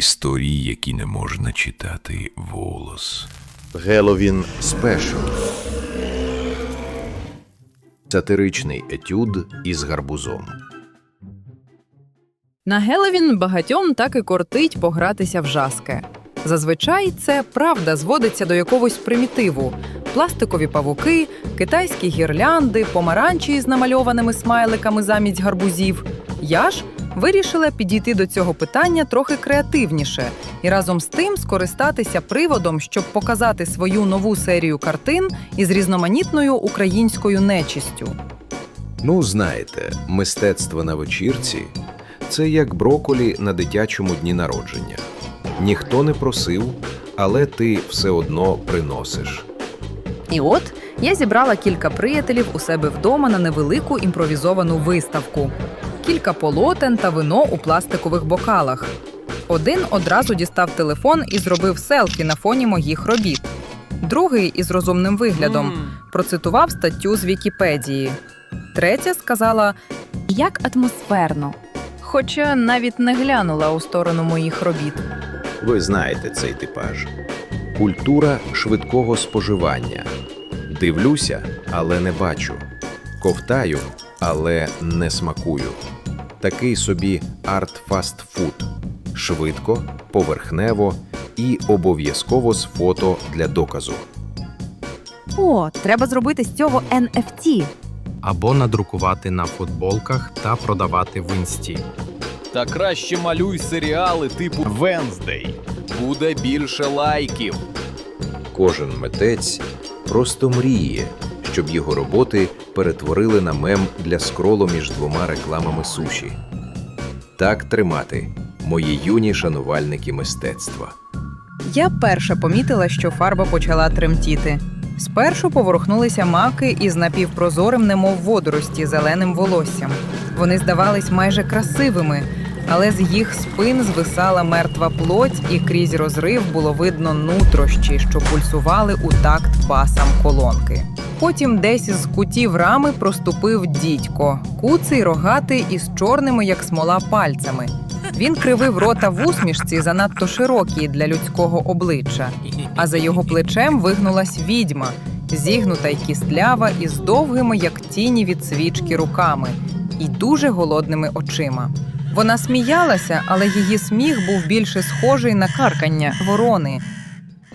Історії, які не можна читати вголос. Геловін Спешл. Сатиричний етюд із гарбузом. На Геловін багатьом так і кортить погратися в жаски. Зазвичай це, правда, зводиться до якогось примітиву. Пластикові павуки, китайські гірлянди, помаранчі з намальованими смайликами замість гарбузів. Я ж вирішила підійти до цього питання трохи креативніше і разом з тим скористатися приводом, щоб показати свою нову серію картин із різноманітною українською нечистю. Ну, знаєте, мистецтво на вечірці – це як брокколі на дитячому дні народження. Ніхто не просив, але ти все одно приносиш. І от я зібрала кілька приятелів у себе вдома на невелику імпровізовану виставку. Кілька полотен та вино у пластикових бокалах. Один одразу дістав телефон і зробив селфі на фоні моїх робіт. Другий із розумним виглядом процитував статтю з Вікіпедії. Третя сказала «як атмосферно», хоча навіть не глянула у сторону моїх робіт. Ви знаєте цей типаж. Культура швидкого споживання. Дивлюся, але не бачу. Ковтаю, але не смакую. Такий собі арт-фаст-фуд. Швидко, поверхнево і обов'язково з фото для доказу. О, треба зробити з цього NFT. Або надрукувати на футболках та продавати в інсті. Та краще малюй серіали типу «Венздей». Буде більше лайків. Кожен митець просто мріє, щоб його роботи перетворили на мем для скролу між двома рекламами суші. Так тримати, мої юні шанувальники мистецтва. Я перша помітила, що фарба почала тремтіти. Спершу поворухнулися маки із напівпрозорим, немов водорості, зеленим волоссям. Вони здавались майже красивими, але з їх спин звисала мертва плоть, і крізь розрив було видно нутрощі, що пульсували у такт басам колонки. Потім десь з кутів рами проступив дідько, куций, рогатий із чорними, як смола, пальцями. Він кривив рота в усмішці, занадто широкій для людського обличчя, а за його плечем вигнулась відьма, зігнута й кістлява із довгими, як тіні від свічки, руками і дуже голодними очима. Вона сміялася, але її сміх був більше схожий на каркання ворони.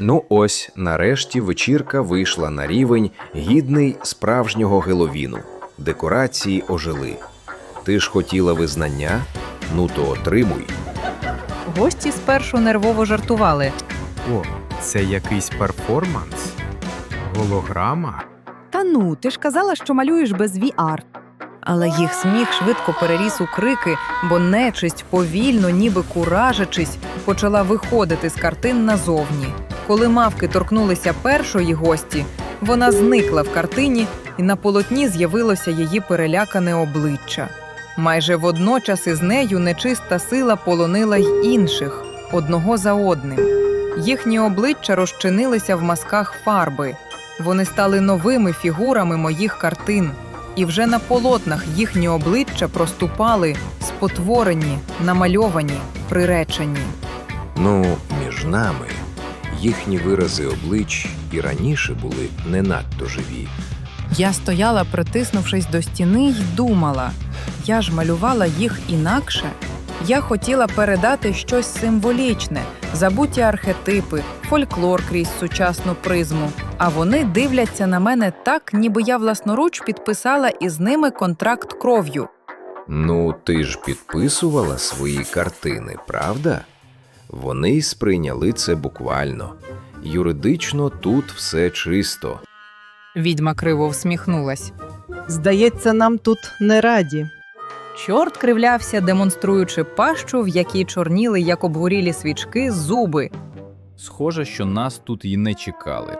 Ну ось, нарешті вечірка вийшла на рівень, гідний справжнього Геловіну. Декорації ожили. Ти ж хотіла визнання? Ну то отримуй. Гості спершу нервово жартували. О, це якийсь перформанс? Голограма? Та ну, ти ж казала, що малюєш без VR. Але їх сміх швидко переріс у крики, бо нечисть повільно, ніби куражачись, почала виходити з картин назовні. Коли мавки торкнулися першої гості, вона зникла в картині, і на полотні з'явилося її перелякане обличчя. Майже водночас із нею нечиста сила полонила й інших, одного за одним. Їхні обличчя розчинилися в мазках фарби. Вони стали новими фігурами моїх картин. І вже на полотнах їхні обличчя проступали, спотворені, намальовані, приречені. Ну, між нами, їхні вирази облич і раніше були не надто живі. Я стояла, притиснувшись до стіни, й думала. Я ж малювала їх інакше. Я хотіла передати щось символічне, забуті архетипи, фольклор крізь сучасну призму. А вони дивляться на мене так, ніби я власноруч підписала із ними контракт кров'ю. Ну, ти ж підписувала свої картини, правда? Вони й сприйняли це буквально. Юридично тут все чисто. Відьма криво всміхнулась. Здається, нам тут не раді. Чорт кривлявся, демонструючи пащу, в якій чорніли, як обгорілі свічки, зуби. Схоже, що нас тут і не чекали.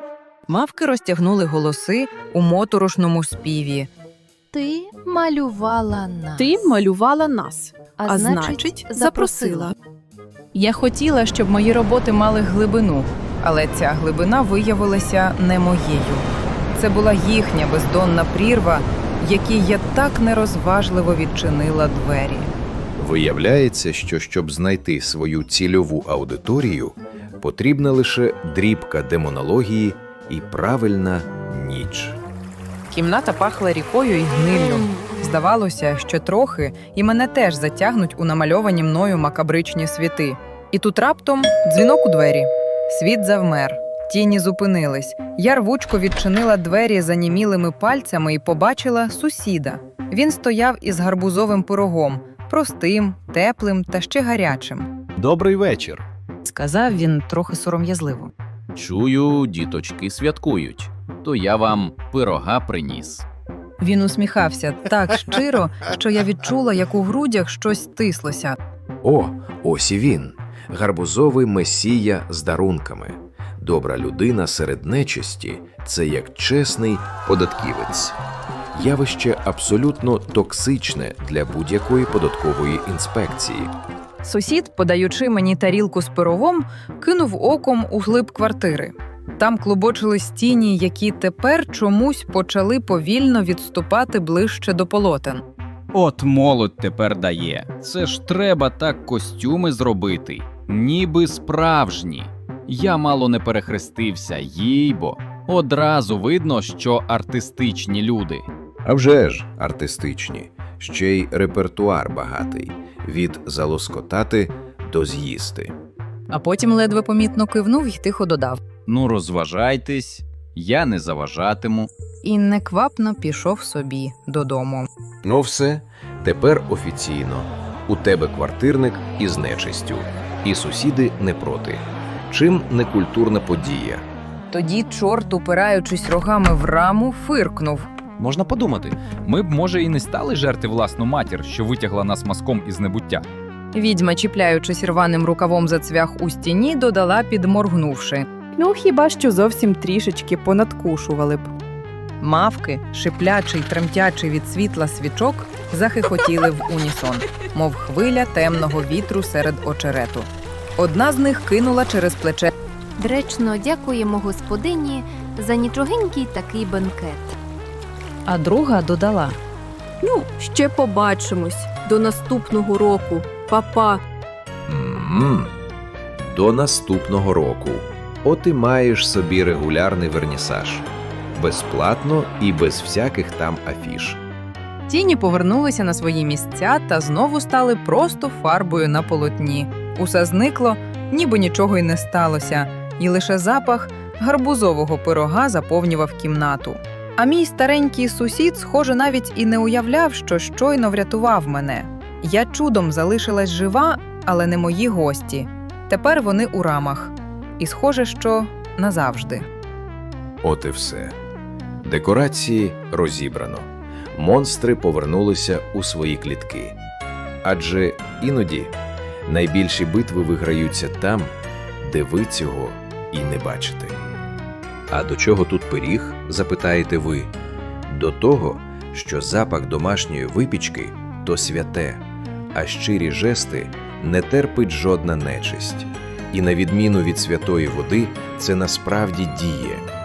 Мавки розтягнули голоси у моторошному співі. Ти малювала нас. Ти малювала нас, а значить, запросила. Я хотіла, щоб мої роботи мали глибину, але ця глибина виявилася не моєю. Це була їхня бездонна прірва, якій я так нерозважливо відчинила двері. Виявляється, що щоб знайти свою цільову аудиторію, потрібна лише дрібка демонології і правильна ніч. Кімната пахла рікою і гниллю. Здавалося, що трохи і мене теж затягнуть у намальовані мною макабричні світи. І тут раптом дзвінок у двері. Світ завмер. Тіні зупинились. Я рвучко відчинила двері занімілими пальцями і побачила сусіда. Він стояв із гарбузовим пирогом, простим, теплим та ще гарячим. Добрий вечір. Сказав він трохи сором'язливо. Чую, діточки святкують. То я вам пирога приніс. Він усміхався так щиро, що я відчула, як у грудях щось стислося. О, ось і він. Гарбузовий месія з дарунками. Добра людина серед нечисті – це як чесний податківець. Явище абсолютно токсичне для будь-якої податкової інспекції. Сусід, подаючи мені тарілку з пирогом, кинув оком у глиб квартири. Там клубочились тіні, які тепер чомусь почали повільно відступати ближче до полотен. От молодь тепер дає. Це ж треба так костюми зробити. Ніби справжні. Я мало не перехрестився, їй-бо. Одразу видно, що артистичні люди. А вже ж артистичні. Ще й репертуар багатий. Від залоскотати до з'їсти. А потім ледве помітно кивнув і тихо додав. Ну, розважайтесь, я не заважатиму. І неквапно пішов собі додому. Ну все, тепер офіційно. У тебе квартирник із нечистю. І сусіди не проти. Чим не культурна подія? Тоді чорт, упираючись рогами в раму, фиркнув. Можна подумати, ми б, може, і не стали жерти власну матір, що витягла нас мазком із небуття. Відьма, чіпляючись рваним рукавом за цвях у стіні, додала, підморгнувши. Ну, хіба що зовсім трішечки понадкушували б. Мавки, шиплячий, тремтячий від світла свічок, захихотіли в унісон, мов хвиля темного вітру серед очерету. Одна з них кинула через плече. Дречно дякуємо господині за нічогенький такий бенкет. А друга додала. Ну, ще побачимось. До наступного року. Па-па. До наступного року. От і маєш собі регулярний вернісаж. Безплатно і без всяких там афіш. Тіні повернулися на свої місця та знову стали просто фарбою на полотні. Усе зникло, ніби нічого й не сталося, і лише запах гарбузового пирога заповнював кімнату. А мій старенький сусід, схоже, навіть і не уявляв, що щойно врятував мене. Я чудом залишилась жива, але не мої гості. Тепер вони у рамах. І схоже, що назавжди. От і все. Декорації розібрано. Монстри повернулися у свої клітки. Адже іноді найбільші битви виграються там, де ви цього і не бачите. А до чого тут пиріг, запитаєте ви? До того, що запах домашньої випічки – то святе, а щирі жести не терпить жодна нечисть. І на відміну від святої води, це насправді діє –